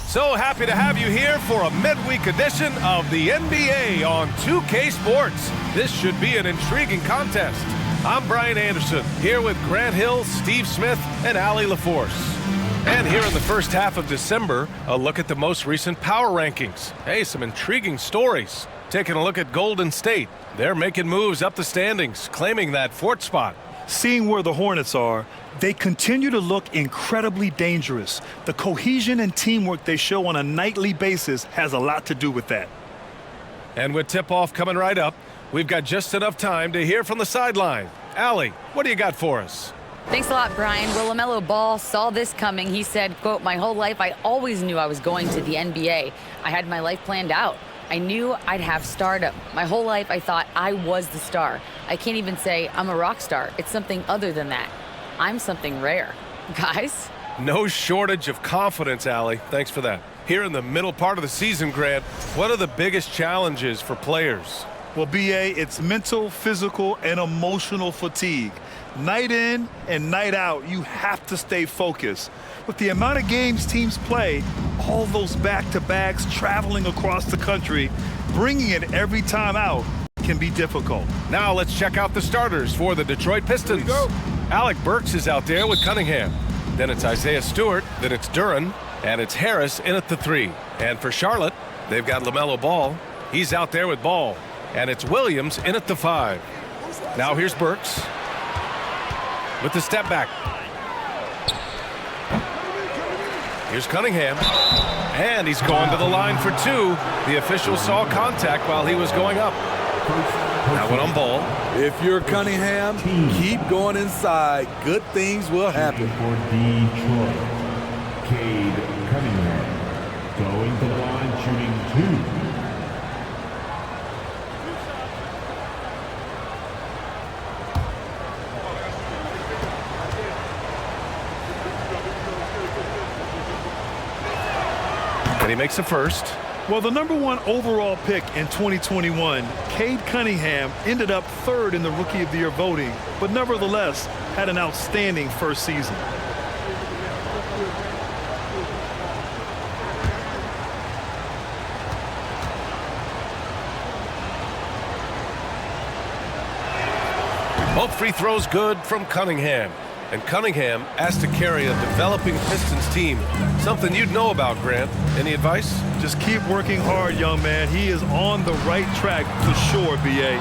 So happy to have you here for a midweek edition of the NBA on 2K Sports. This should be an intriguing contest. I'm Brian Anderson, here with Grant Hill, Steve Smith, and Allie LaForce. And here in the first half of December, a look at the most recent power rankings. Hey, some intriguing stories. Taking a look at Golden State. They're making moves up the standings, claiming that fourth spot. Seeing where the Hornets are, they continue to look incredibly dangerous. The cohesion and teamwork they show on a nightly basis has a lot to do with that. And with tip-off coming right up, we've got just enough time to hear from the sideline. Allie, what do you got for us? Thanks a lot, Brian. Well, LaMelo Ball saw this coming. He said, quote, "My whole life I always knew I was going to the NBA. I had my life planned out. I knew I'd have stardom. My whole life I thought I was the star. I can't even say I'm a rock star. It's something other than that. I'm something rare." Guys? No shortage of confidence, Allie. Thanks for that. Here in the middle part of the season, Grant, what are the biggest challenges for players? Well, BA, it's mental, physical, and emotional fatigue. Night in and night out, you have to stay focused. With the amount of games teams play, all those back-to-backs, traveling across the country, bringing it every time out can be difficult. Now let's check out the starters for the Detroit Pistons. Alec Burks is out there with Cunningham. Then it's Isaiah Stewart, then it's Duren, and it's Harris in at the 3. And for Charlotte, they've got LaMelo Ball. He's out there with Ball. And it's Williams in at the 5. Now here's Burks with the step back. Here's Cunningham, and he's going to the line for 2. The official saw contact while he was going up. Now one on Ball. If you're Cunningham, keep going inside. Good things will happen. For Detroit, Cade Cunningham going to the line, shooting 2. And he makes the first. Well, the #1 overall pick in 2021, Cade Cunningham, ended up 3rd in the Rookie of the Year voting, but nevertheless had an outstanding first season. Both free throws good from Cunningham. And Cunningham asked to carry a developing Pistons team. Something you'd know about, Grant. Any advice? Just keep working hard, young man. He is on the right track for sure, BA.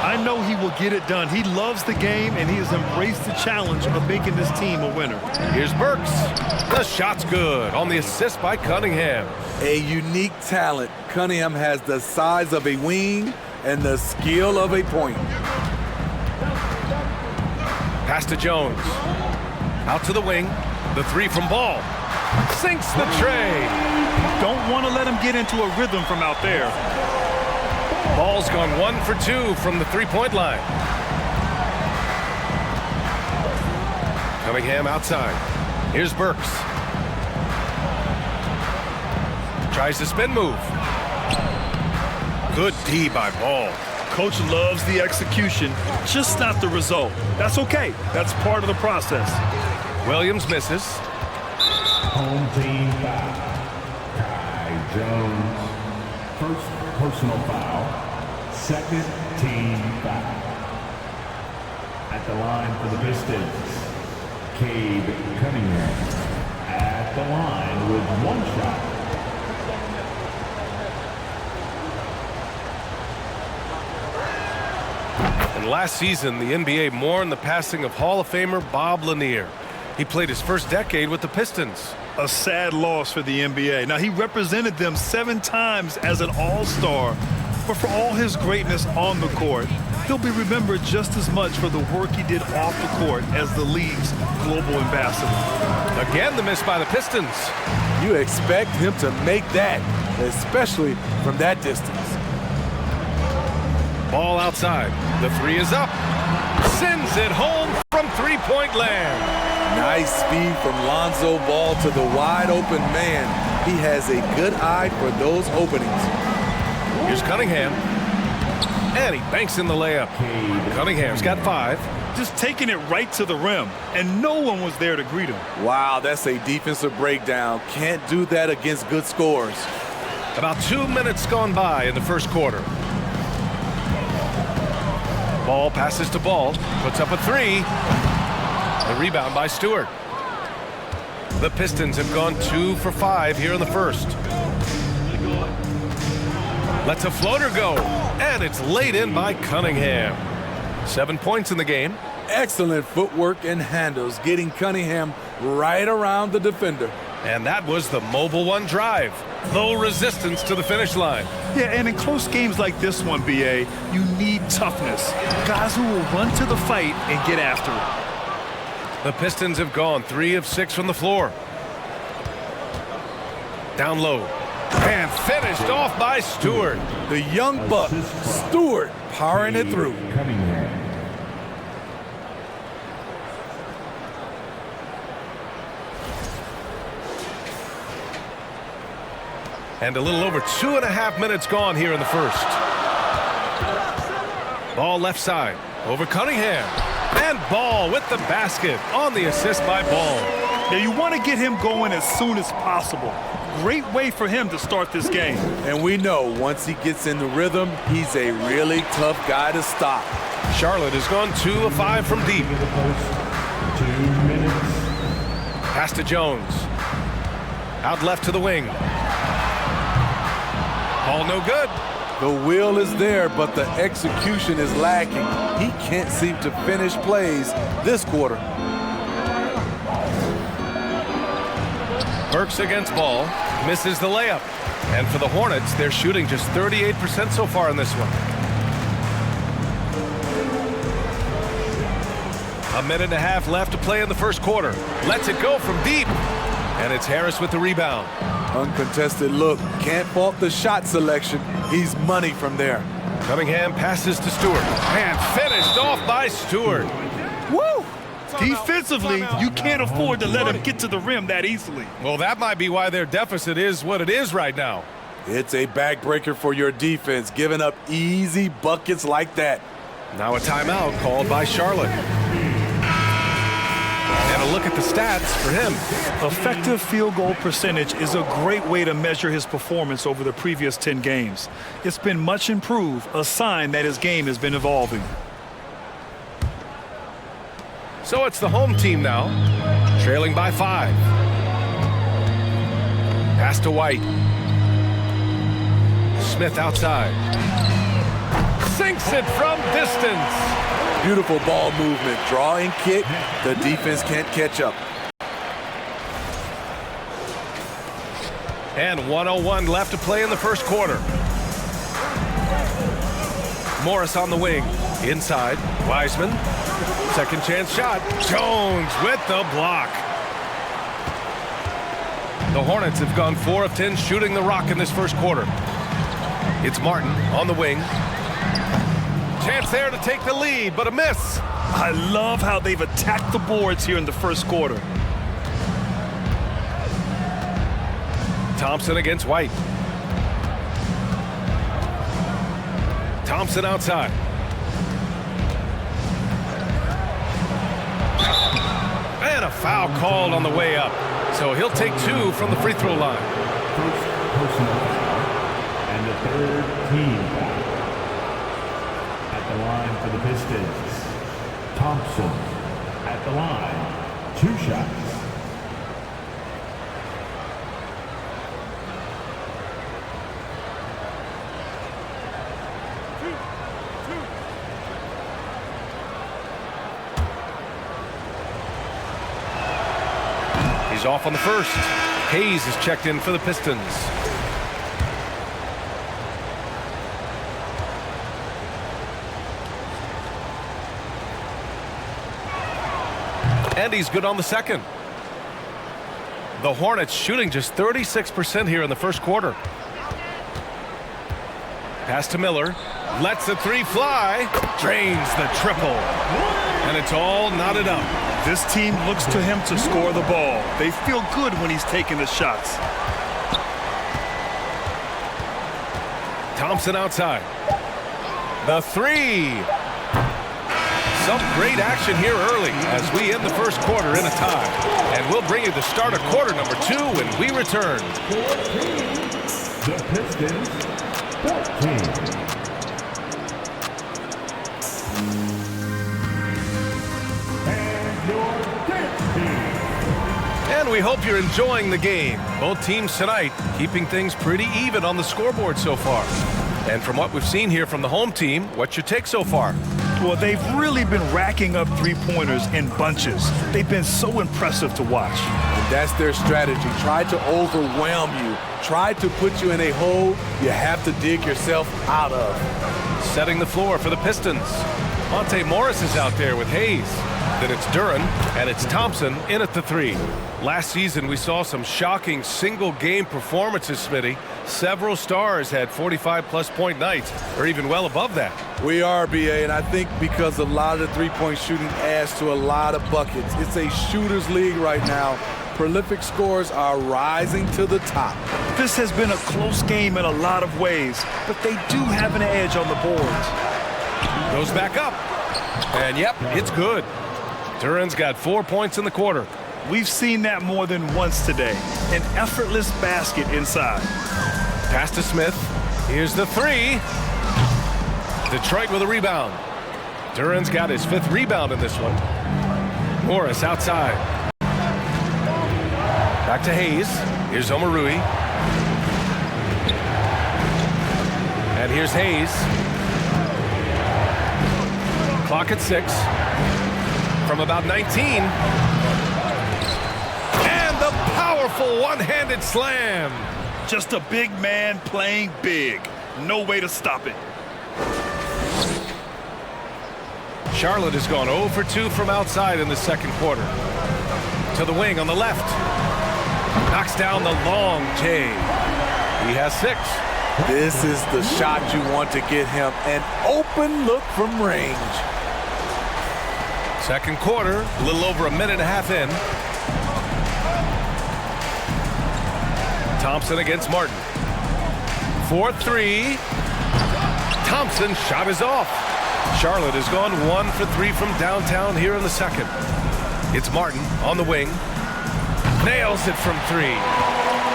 I know he will get it done. He loves the game, and he has embraced the challenge of making this team a winner. Here's Burks. The shot's good on the assist by Cunningham. A unique talent. Cunningham has the size of a wing and the skill of a point. Pass to Jones. Out to the wing. The 3 from Ball. Sinks the tray. Don't want to let him get into a rhythm from out there. Ball's gone 1 for 2 from the 3-point line. Cunningham outside. Here's Burks. Tries the spin move. Good D by Ball. Coach loves the execution, just not the result. That's okay. That's part of the process. Williams misses. Home team foul. Ty Jones. First personal foul. Second team foul. At the line for the Pistons, Cade Cunningham. At the line with 1 shot. And last season, the NBA mourned the passing of Hall of Famer Bob Lanier. He played his first decade with the Pistons. A sad loss for the NBA. Now, he represented them 7 times as an all-star, but for all his greatness on the court, he'll be remembered just as much for the work he did off the court as the league's global ambassador. Again, the miss by the Pistons. You expect him to make that, especially from that distance. Ball outside. The 3 is up. Sends it home from 3-point land. Nice speed from Lonzo Ball to the wide open man. He has a good eye for those openings. Here's Cunningham. And he banks in the layup. Cunningham's got 5. just taking it right to the rim, and no one was there to greet him. Wow, that's a defensive breakdown. Can't do that against good scores. About 2 minutes gone by in the first quarter. Ball passes to Ball, puts up a three. The rebound by Stewart. The Pistons have gone 2 for 5 here in the first. Lets a floater go, and it's laid in by Cunningham. 7 points in the game. Excellent footwork and handles, getting Cunningham right around the defender. And that was the Mobile One drive. Low resistance to the finish line. Yeah, and in close games like this one, B.A., you need toughness. Guys who will run to the fight and get after it. The Pistons have gone 3 of 6 from the floor. Down low. And finished off by Stewart. The young buck, Stewart, powering it through. Cunningham. And a little over 2.5 minutes gone here in the first. Ball left side. Over Cunningham. And Ball with the basket on the assist by Ball. Yeah, you want to get him going as soon as possible. Great way for him to start this game. And we know once he gets in the rhythm, he's a really tough guy to stop. Charlotte has gone 2 of 5 from deep. 2 minutes. Pass to Jones. Out left to the wing. Ball no good. The will is there, but the execution is lacking. He can't seem to finish plays this quarter. Burks against Ball. Misses the layup. And for the Hornets, they're shooting just 38% so far in this one. A minute and a half left to play in the first quarter. Lets it go from deep. And it's Harris with the rebound. Uncontested look. Can't fault the shot selection. He's money from there. Cunningham passes to Stewart. And finished off by Stewart. Woo! Defensively, you can't afford to let him get to the rim that easily. Well, that might be why their deficit is what it is right now. It's a backbreaker for your defense, giving up easy buckets like that. Now a timeout called by Charlotte. And a look at the stats for him. Effective field goal percentage is a great way to measure his performance over the previous 10 games. It's been much improved, a sign that his game has been evolving. So it's the home team now, trailing by 5. Pass to White. Smith outside. Sinks it from distance. Beautiful ball movement, drawing kick. The defense can't catch up. And 1:01 left to play in the first quarter. Morris on the wing. Inside. Wiseman. Second chance shot. Jones with the block. The Hornets have gone 4 of 10 shooting the rock in this first quarter. It's Martin on the wing. Chance there to take the lead, but a miss. I love how they've attacked the boards here in the first quarter. Thompson against White. Thompson outside. And a foul called on the way up. So he'll take 2 from the free throw line. First personal foul. And the third team foul. At the line for the Pistons. Thompson at the line. 2 shots. He's off on the first. Hayes is checked in for the Pistons. And he's good on the second. The Hornets shooting just 36% here in the first quarter. Pass to Miller. Lets the 3 fly. Drains the triple. And it's all knotted up. This team looks to him to score the ball. They feel good when he's taking the shots. Thompson outside. The 3. some great action here early as we end the first quarter in a tie. And we'll bring you the start of quarter number 2 when we return. The Pistons, 14. And we hope you're enjoying the game. Both teams tonight keeping things pretty even on the scoreboard so far. And from what we've seen here from the home team, what's your take so far? Well, they've really been racking up three-pointers in bunches. They've been so impressive to watch. And that's their strategy. Try to overwhelm you. Try to put you in a hole you have to dig yourself out of. Setting the floor for the Pistons. Monte Morris is out there with Hayes. Then it's Duren, and it's Thompson in at the 3. Last season, we saw some shocking single-game performances, Smitty. Several stars had 45-plus point nights, or even well above that. We are, B.A., and I think because a lot of the three-point shooting adds to a lot of buckets. It's a shooter's league right now. Prolific scores are rising to the top. This has been a close game in a lot of ways, but they do have an edge on the boards. Goes back up. And, yep, it's good. Duren's got 4 points in the quarter. We've seen that more than once today. An effortless basket inside. Pass to Smith. Here's the 3. Detroit with a rebound. Duren's got his 5th rebound in this one. Morris outside. Back to Hayes. Here's Omarui. And here's Hayes. Clock at 6. From about 19. And the powerful one-handed slam. Just a big man playing big. No way to stop it. Charlotte has gone 0 for 2 from outside in the second quarter. To the wing on the left. Knocks down the long J. He has 6. This is the shot you want to get him. An open look from range. Second quarter, a little over a minute and a half in. Thompson against Martin. 4-3. Thompson shot is off. Charlotte has gone 1 for 3 from downtown here in the second. It's Martin on the wing. Nails it from 3.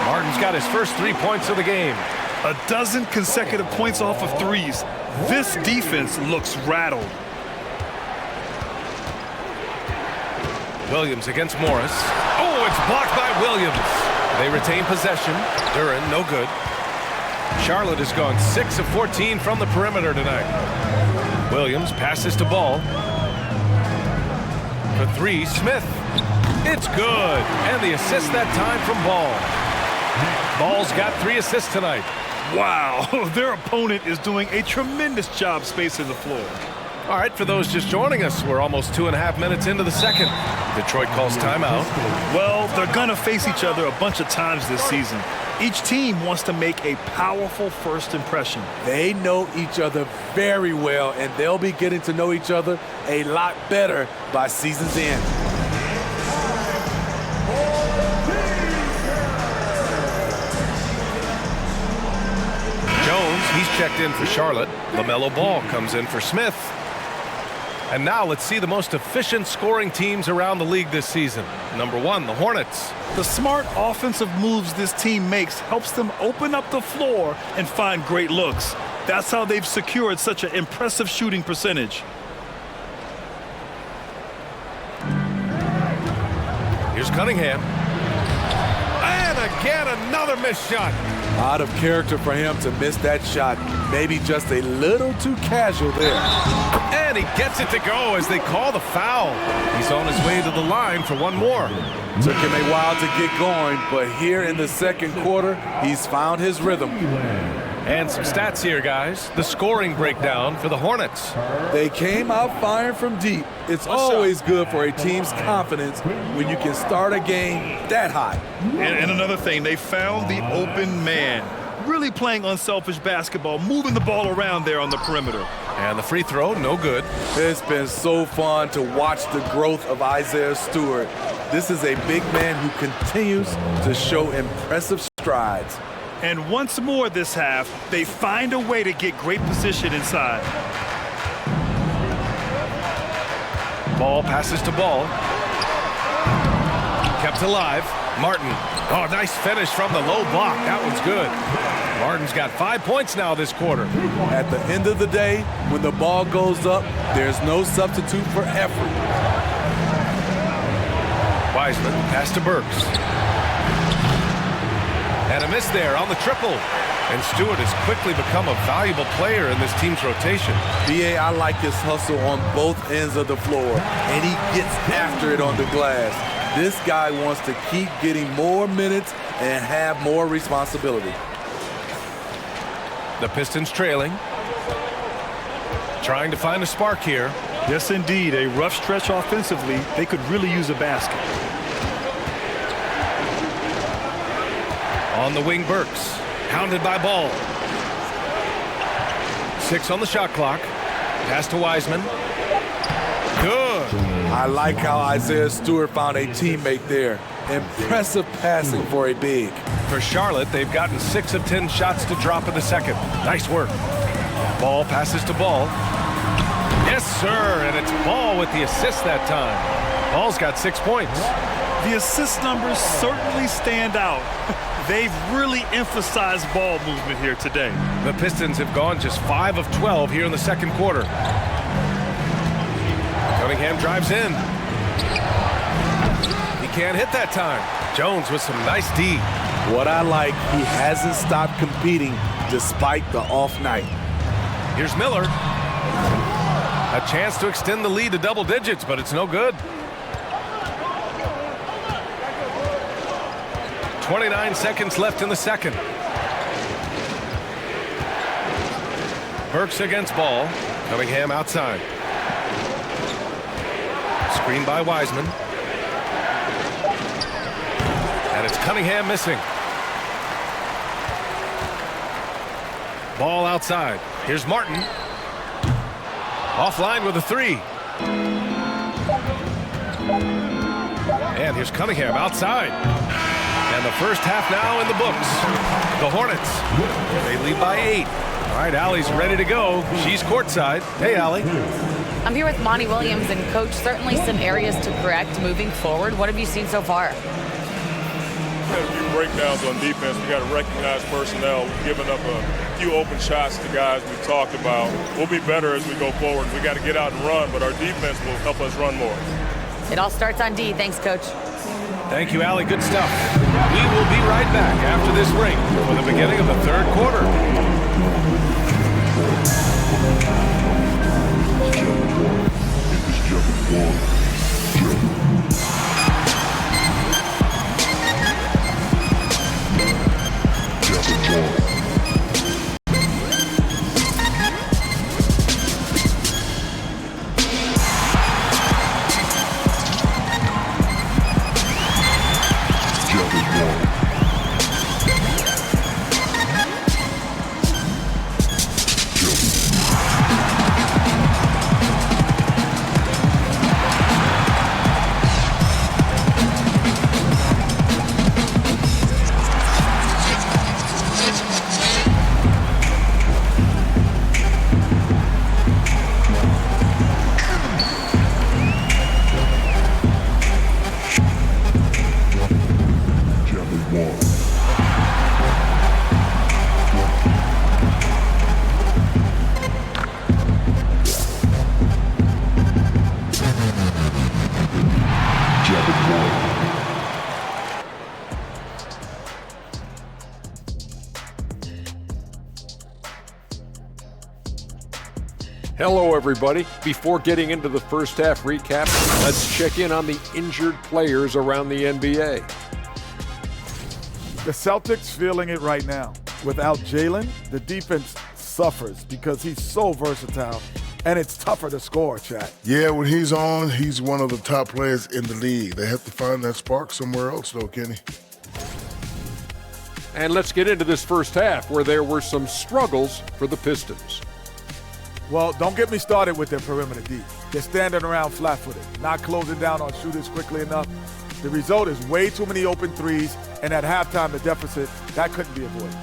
Martin's got his first 3 points of the game. A dozen consecutive points off of threes. This defense looks rattled. Williams against Morris. Oh, it's blocked by Williams. They retain possession. Duren, no good. Charlotte has gone 6 of 14 from the perimeter tonight. Williams passes to Ball. For 3, Smith. It's good. And the assist that time from Ball. Ball's got 3 assists tonight. Wow, their opponent is doing a tremendous job spacing the floor. All right, for those just joining us, we're almost 2.5 minutes into the second. Detroit calls timeout. Well, they're going to face each other a bunch of times this season. Each team wants to make a powerful first impression. They know each other very well, and they'll be getting to know each other a lot better by season's end. Jones, he's checked in for Charlotte. LaMelo Ball comes in for Smith. And now let's see the most efficient scoring teams around the league this season. Number 1, the Hornets. The smart offensive moves this team makes helps them open up the floor and find great looks. That's how they've secured such an impressive shooting percentage. Here's Cunningham. And again, another missed shot. Out of character for him to miss that shot. Maybe just a little too casual there. And he gets it to go as they call the foul. He's on his way to the line for one more. Took him a while to get going, but here in the second quarter, he's found his rhythm. And some stats here, guys. The scoring breakdown for the Hornets. They came out firing from deep. It's always good for a team's confidence when you can start a game that high. And another thing, they found the open man. Really playing unselfish basketball, moving the ball around there on the perimeter. And the free throw, no good. It's been so fun to watch the growth of Isaiah Stewart. This is a big man who continues to show impressive strides. And once more this half, they find a way to get great position inside. Ball passes to Ball. Kept alive. Martin. Oh, nice finish from the low block. That one's good. Martin's got 5 points now this quarter. At the end of the day, when the ball goes up, there's no substitute for effort. Wiseman, pass to Burks. And a miss there on the triple. And Stewart has quickly become a valuable player in this team's rotation. B.A., I like his hustle on both ends of the floor, and he gets after it on the glass. This guy wants to keep getting more minutes and have more responsibility. The Pistons trailing. Trying to find a spark here. Yes, indeed. A rough stretch offensively. They could really use a basket. On the wing, Burks. Hounded by Ball. 6 on the shot clock. Pass to Wiseman. Good. I like how Isaiah Stewart found a teammate there. Impressive passing for a big. For Charlotte, they've gotten 6 of 10 shots to drop in the second. Nice work. Ball passes to Ball. Yes, sir, and it's Ball with the assist that time. Ball's got 6 points. The assist numbers certainly stand out. They've really emphasized ball movement here today. The Pistons have gone just 5 of 12 here in the second quarter. Cunningham drives in. He can't hit that time. Jones with some nice D. What I like, he hasn't stopped competing despite the off night. Here's Miller. A chance to extend the lead to double digits, but it's no good. 29 seconds left in the second. Burks against Ball. Cunningham outside. Screen by Wiseman. And it's Cunningham missing. Ball outside. Here's Martin. Offline with a 3. And here's Cunningham outside. And the first half now in the books. The Hornets, they lead by 8. All right, Allie's ready to go. She's courtside. Hey, Allie. I'm here with Monty Williams, and Coach, certainly some areas to correct moving forward. What have you seen so far? We had a few breakdowns on defense. We got to recognize personnel. We've given up a few open shots to guys we talked about. We'll be better as we go forward. We got to get out and run, but our defense will help us run more. It all starts on D. Thanks, Coach. Thank you, Allie. Good stuff. We will be right back after this break for the beginning of the third quarter. Hello, everybody. Before getting into the first half recap, let's check in on the injured players around the NBA. The Celtics feeling it right now. Without Jalen, the defense suffers because he's so versatile, and it's tougher to score, Chad. Yeah, when he's on, he's one of the top players in the league. They have to find that spark somewhere else, though, Kenny. And let's get into this first half, where there were some struggles for the Pistons. Well, don't get me started with their perimeter D. They're standing around flat-footed, not closing down on shooters quickly enough. The result is way too many open threes, and at halftime, the deficit, that couldn't be avoided.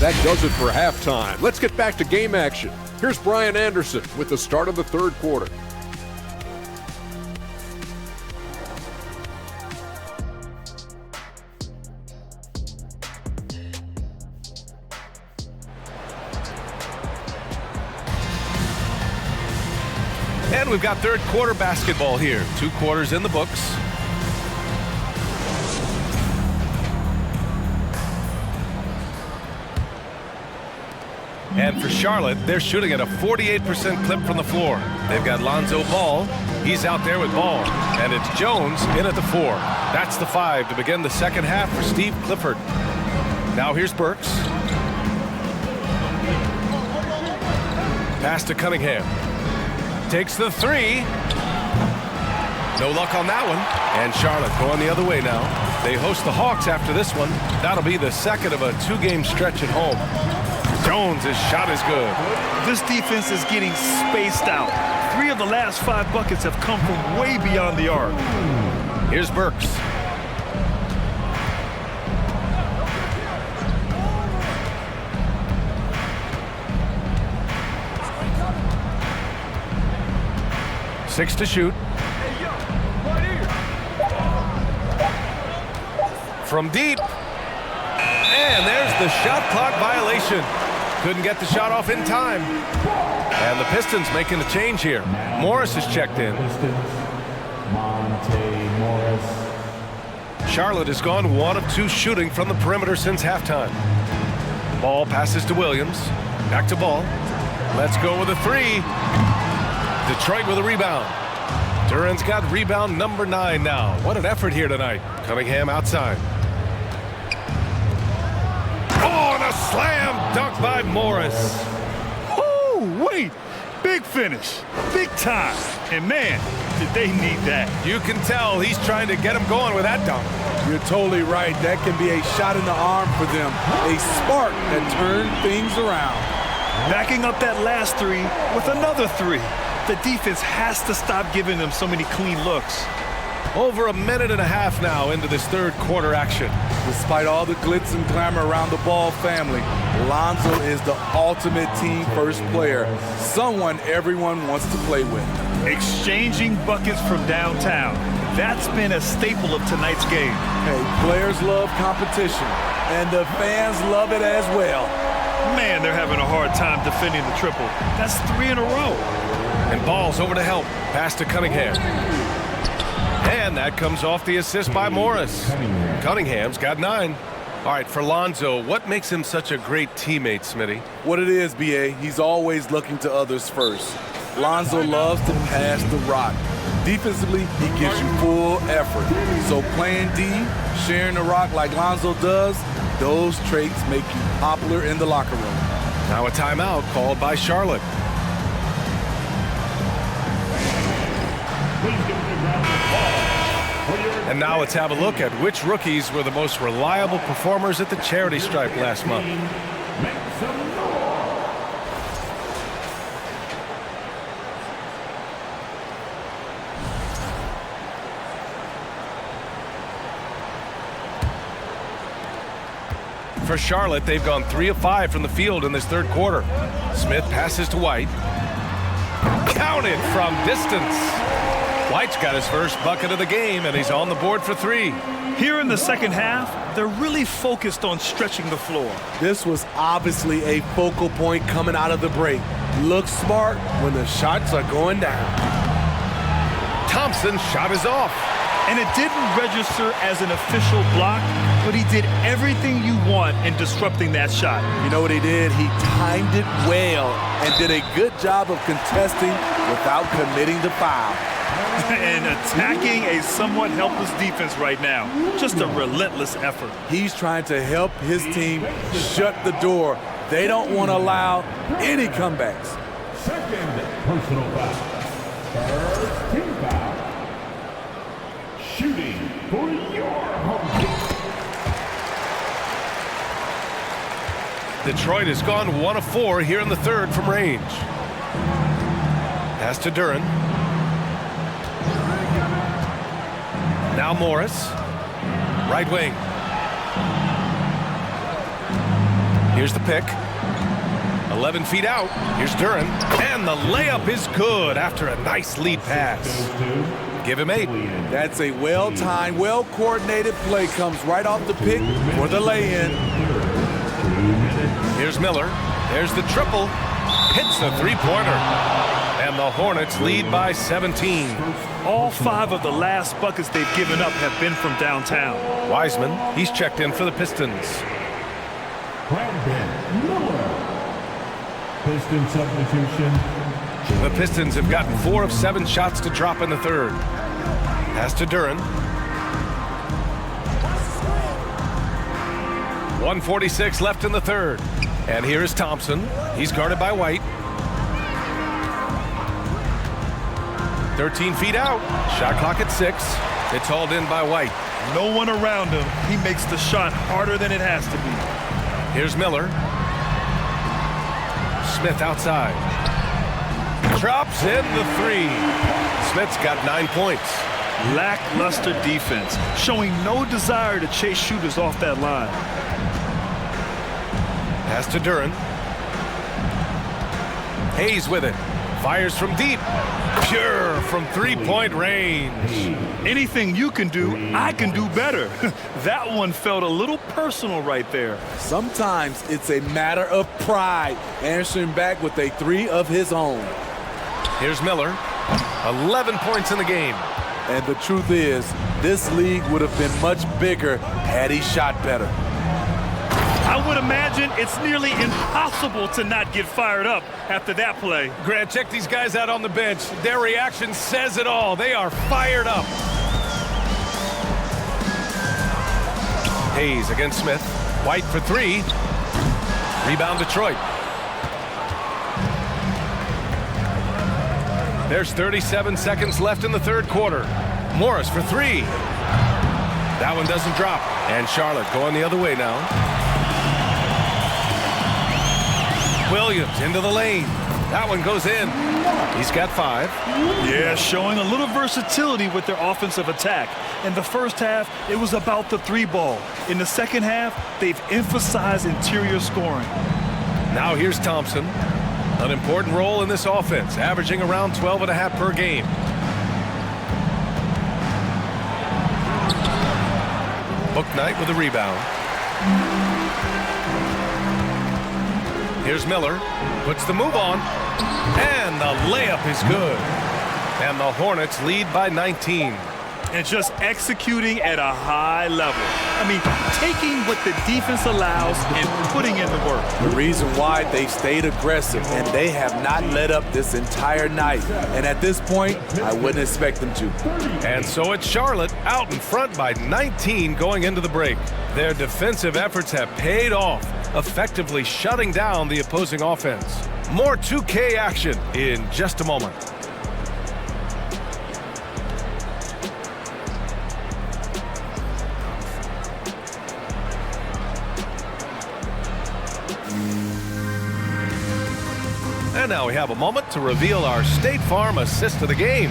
That does it for halftime. Let's get back to game action. Here's Brian Anderson with the start of the third quarter. And we've got third quarter basketball here. 2 quarters in the books. And for Charlotte, they're shooting at a 48% clip from the floor. They've got Lonzo Ball. He's out there with Ball. And it's Jones in at the 4. That's the 5 to begin the second half for Steve Clifford. Now here's Burks. Pass to Cunningham. Takes the 3. No luck on that one. And Charlotte going the other way now. They host the Hawks after this one. That'll be the second of a 2-game stretch at home. Jones, his shot is good. This defense is getting spaced out. 3 of the last 5 buckets have come from way beyond the arc. Here's Burks. Six to shoot. From deep. And there's the shot clock violation. Couldn't get the shot off in time. And the Pistons making a change here. Morris is checked in. Charlotte has gone 1 of 2 shooting from the perimeter since halftime. Ball passes to Williams. Back to Ball. Let's go with a 3. Detroit with a rebound. Duran's got rebound number 9 now. What an effort here tonight. Cunningham outside. Oh, and a slam dunk by Morris. Oh, wait. Big finish. Big time. And man, did they need that. You can tell he's trying to get him going with that dunk. You're totally right. That can be a shot in the arm for them. A spark that turned things around. Backing up that last 3 with another 3. The defense has to stop giving them so many clean looks. Over a minute and a half now into this third quarter action. Despite all the glitz and glamour around the Ball family, Lonzo is the ultimate team first player. Someone everyone wants to play with. Exchanging buckets from downtown. That's been a staple of tonight's game. Hey, players love competition, and the fans love it as well. Man, they're having a hard time defending the triple. That's 3 in a row. And Ball's over to help. Pass to Cunningham. And that comes off the assist by Morris. Cunningham's got 9. All right, for Lonzo, what makes him such a great teammate, Smitty? What it is, B.A., he's always looking to others first. Lonzo loves to pass the rock. Defensively, he gives you full effort. So playing D, sharing the rock like Lonzo does, those traits make you popular in the locker room. Now a timeout called by Charlotte. And now let's have a look at which rookies were the most reliable performers at the charity stripe last month. For Charlotte, they've gone 3 of 5 from the field in this third quarter. Smith passes to White. Counted from distance. White's got his first bucket of the game, and he's on the board for 3. Here in the second half, they're really focused on stretching the floor. This was obviously a focal point coming out of the break. Look smart when the shots are going down. Thompson's shot is off. And it didn't register as an official block, but he did everything you want in disrupting that shot. You know what he did? He timed it well and did a good job of contesting without committing the foul. And attacking a somewhat helpless defense right now. Just a relentless effort. He's trying to help his team shut the door. They don't want to allow any comebacks. Second personal foul. First team foul. Shooting for your home team. Detroit has gone 1 of 4 here in the third from range. Pass to Duran. Now Morris. Right wing. Here's the pick. 11 feet out. Here's Duren. And the layup is good after a nice lead pass. Give him 8. That's a well-timed, well-coordinated play. Comes right off the pick for the lay-in. Here's Miller. There's the triple. Hits the three-pointer. And the Hornets lead by 17. All 5 of the last buckets they've given up have been from downtown. Wiseman, he's checked in for the Pistons. Brandon Miller. Piston substitution. The Pistons have gotten 4 of 7 shots to drop in the third. Pass to Duren. 1:46 left in the third. And here is Thompson. He's guarded by White. 13 feet out. Shot clock at 6. It's hauled in by White. No one around him. He makes the shot harder than it has to be. Here's Miller. Smith outside. Drops in the 3. Smith's got 9 points. Lackluster defense, showing no desire to chase shooters off that line. Pass to Duren. Hayes with it. Fires from deep. Pure from three-point range. Anything you can do, I can do better. That one felt a little personal right there. Sometimes it's a matter of pride, answering back with a 3 of his own. Here's Miller. 11 points in the game. And the truth is, this league would have been much bigger had he shot better. I would imagine it's nearly impossible to not get fired up after that play. Grant, check these guys out on the bench. Their reaction says it all. They are fired up. Hayes against Smith. White for 3. Rebound Detroit. There's 37 seconds left in the third quarter. Morris for 3. That one doesn't drop. And Charlotte going the other way now. Williams into the lane. That one goes in. He's got 5. Yeah, showing a little versatility with their offensive attack. In the first half, it was about the 3 ball. In the second half, they've emphasized interior scoring. Now here's Thompson. An important role in this offense, averaging around 12.5 per game. Bouknight with a rebound. Here's Miller. Puts the move on. And the layup is good. And the Hornets lead by 19. And just executing at a high level. I mean, taking what the defense allows and putting in the work. The reason why they stayed aggressive, and they have not let up this entire night. And at this point, I wouldn't expect them to. And so it's Charlotte out in front by 19 going into the break. Their defensive efforts have paid off, effectively shutting down the opposing offense. More 2K action in just a moment. And now we have a moment to reveal our State Farm assist of the game.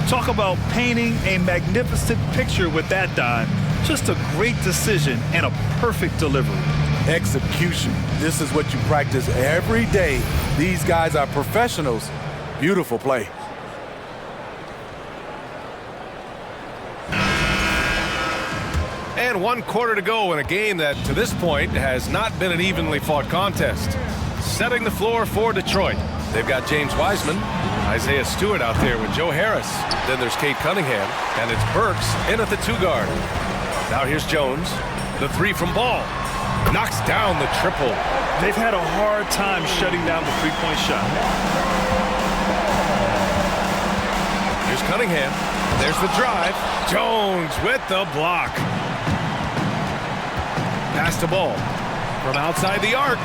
Talk about painting a magnificent picture with that dive. Just a great decision and a perfect delivery. Execution. This is what you practice every day. These guys are professionals. Beautiful play. And 1 quarter to go in a game that, to this point, has not been an evenly fought contest. Setting the floor for Detroit. They've got James Wiseman, Isaiah Stewart out there with Joe Harris. Then there's Cade Cunningham, and it's Burks in at the 2 guard. Now here's Jones. The 3 from Ball. Knocks down the triple. They've had a hard time shutting down the 3-point shot. Here's Cunningham. There's the drive. Jones with the block. Pass to Ball. From outside the arc.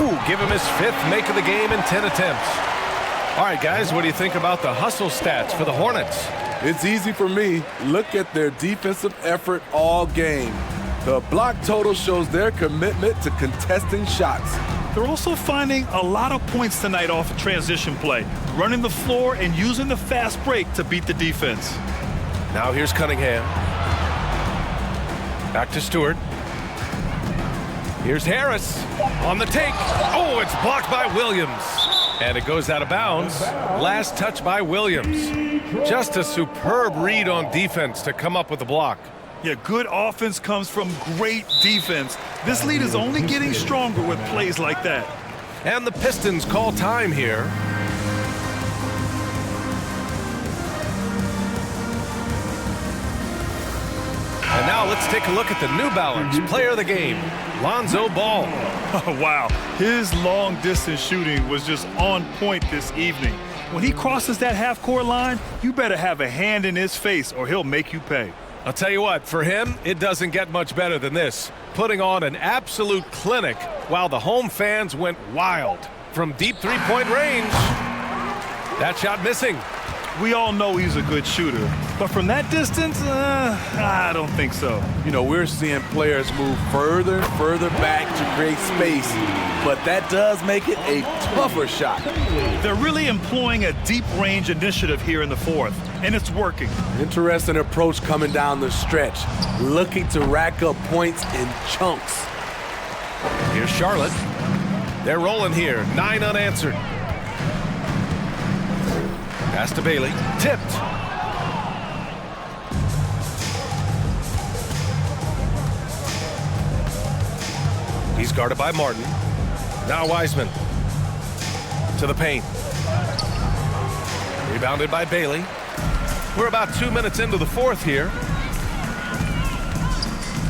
Ooh, give him his 5th make of the game in 10 attempts. All right, guys, what do you think about the hustle stats for the Hornets? It's easy for me. Look at their defensive effort all game. The block total shows their commitment to contesting shots. They're also finding a lot of points tonight off of transition play, running the floor and using the fast break to beat the defense. Now here's Cunningham. Back to Stewart. Here's Harris on the take. Oh, it's blocked by Williams. And it goes out of bounds. Last touch by Williams. Just a superb read on defense to come up with the block. Yeah, good offense comes from great defense. This lead is only getting stronger with plays like that. And the Pistons call time here. And now let's take a look at the New Balance player of the game, Lonzo Ball. Oh, wow. His long-distance shooting was just on point this evening. When he crosses that half-court line, you better have a hand in his face or he'll make you pay. I'll tell you what, for him, it doesn't get much better than this. Putting on an absolute clinic while the home fans went wild. From deep three-point range, that shot missing. We all know he's a good shooter, but from that distance, I don't think so. You know, we're seeing players move further and further back to create space, but that does make it a tougher shot. They're really employing a deep range initiative here in the fourth, and it's working. Interesting approach coming down the stretch, looking to rack up points in chunks. Here's Charlotte. They're rolling here, 9 unanswered. Pass to Bailey, tipped. He's guarded by Martin. Now Wiseman to the paint. Rebounded by Bailey. We're about 2 minutes into the fourth here.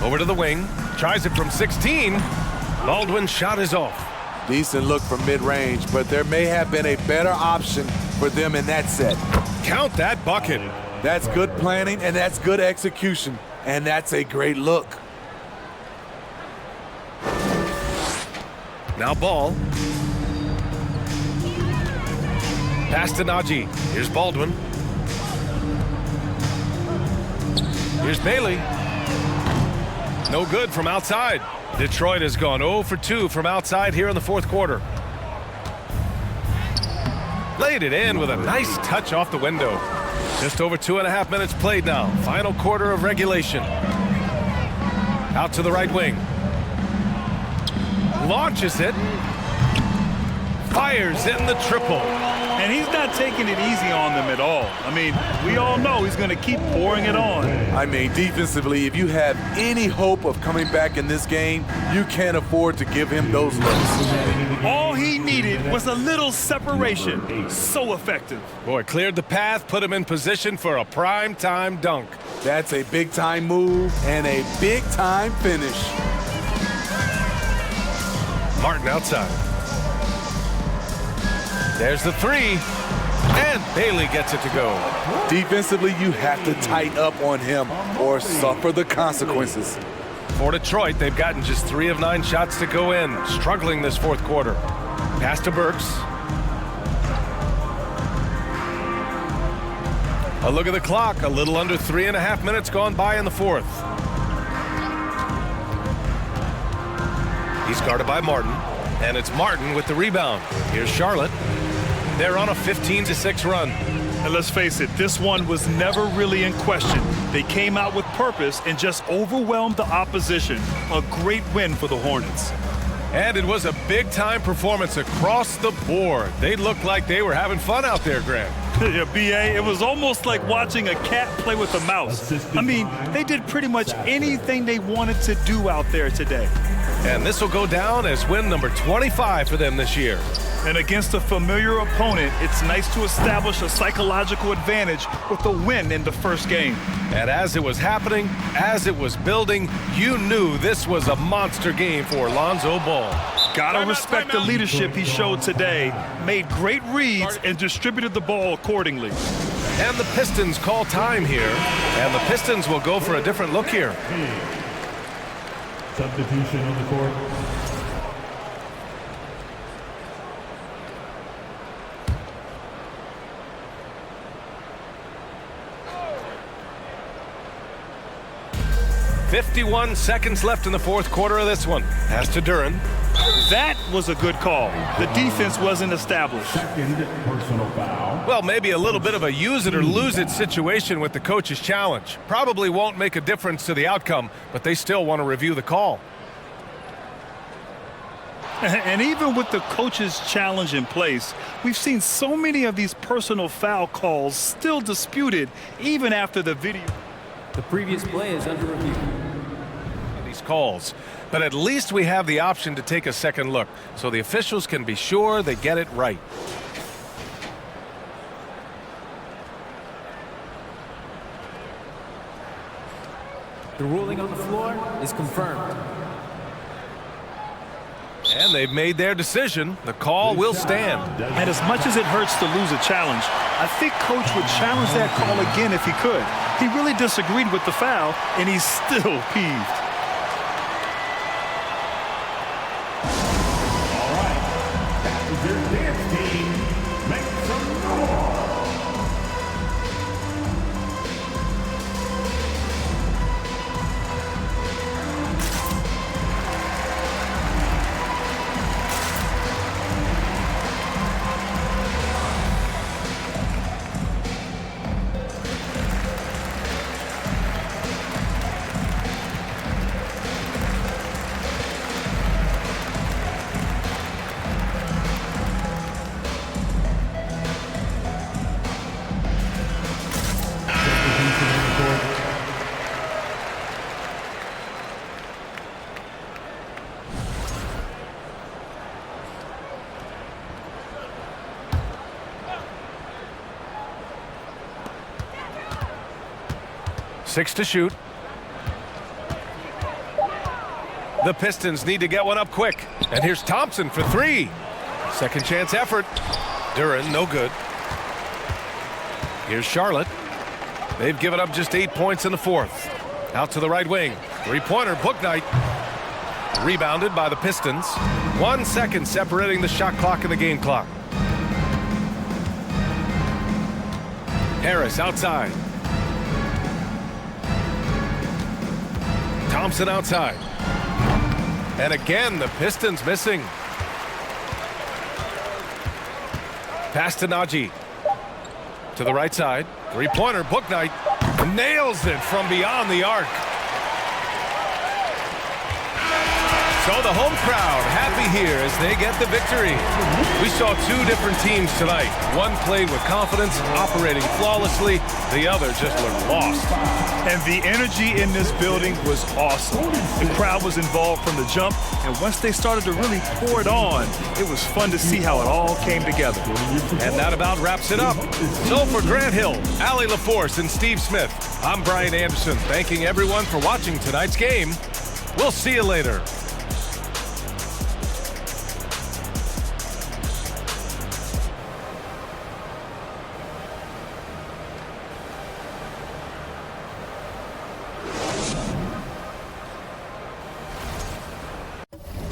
Over to the wing, tries it from 16. Baldwin's shot is off. Decent look from mid-range, but there may have been a better option for them in that set. Count that bucket. That's good planning, and that's good execution, and that's a great look. Now Ball. Pass to Najee. Here's Baldwin. Here's Bailey. No good from outside. Detroit has gone 0 for 2 from outside here in the fourth quarter. Laid it in with a nice touch off the window. Just over 2.5 minutes played now. Final quarter of regulation. Out to the right wing. Launches it. Fires in the triple. And he's not taking it easy on them at all. I mean, we all know he's going to keep pouring it on. I mean, defensively, if you have any hope of coming back in this game, you can't afford to give him those looks. All he needed was a little separation. So effective. Boy, cleared the path, put him in position for a prime-time dunk. That's a big-time move and a big-time finish. Martin outside. There's the three, and Bailey gets it to go. Defensively, you have to tighten up on him or suffer the consequences. For Detroit, they've gotten just 3 of 9 shots to go in, struggling this fourth quarter. Pass to Burks. A look at the clock, a little under 3.5 minutes gone by in the fourth. He's guarded by Martin, and it's Martin with the rebound. Here's Charlotte. They're on a 15-6 run. And let's face it, this one was never really in question. They came out with purpose and just overwhelmed the opposition. A great win for the Hornets. And it was a big-time performance across the board. They looked like they were having fun out there, Grant. Yeah, B.A., it was almost like watching a cat play with a mouse. I mean, they did pretty much anything they wanted to do out there today. And this will go down as win number 25 for them this year. And against a familiar opponent, it's nice to establish a psychological advantage with a win in the first game. And as it was happening, as it was building, you knew this was a monster game for Lonzo Ball. Gotta respect the leadership he showed today. Made great reads and distributed the ball accordingly. And the Pistons call time here. And the Pistons will go for a different look here. Substitution on the court. "51 seconds left in the fourth quarter of this one. Pass to Duren. That was a good call. The defense wasn't established. Second personal foul. Well, maybe a little bit of a use it or lose it situation with the coach's challenge. Probably won't make a difference to the outcome, but they still want to review the call. And even with the coach's challenge in place, we've seen so many of these personal foul calls still disputed even after the video. The previous play is under review. These calls, but at least we have the option to take a second look so the officials can be sure they get it right. The ruling on the floor is confirmed. And they've made their decision. The call will stand. And as much as it hurts to lose a challenge, I think Coach would challenge that call again if he could. He really disagreed with the foul, and he's still peeved. All right, that was your dance team. Make some noise. Six to shoot. The Pistons need to get one up quick. And here's Thompson for three. Second chance effort. Duran, no good. Here's Charlotte. They've given up just 8 points in the fourth. Out to the right wing. Three-pointer, Book Night. Rebounded by the Pistons. 1 second separating the shot clock and the game clock. Harris outside. Thompson outside. And again, the Pistons missing. Pass to Najee. To the right side. Three-pointer, Book Night. Nails it from beyond the arc. So the home crowd happy here as they get the victory. We saw two different teams tonight. One played with confidence, operating flawlessly. The other just looked lost. And the energy in this building was awesome. The crowd was involved from the jump, and once they started to really pour it on, it was fun to see how it all came together. And that about wraps it up. So for Grant Hill, Allie LaForce, and Steve Smith, I'm Brian Anderson, thanking everyone for watching tonight's game. We'll see you later.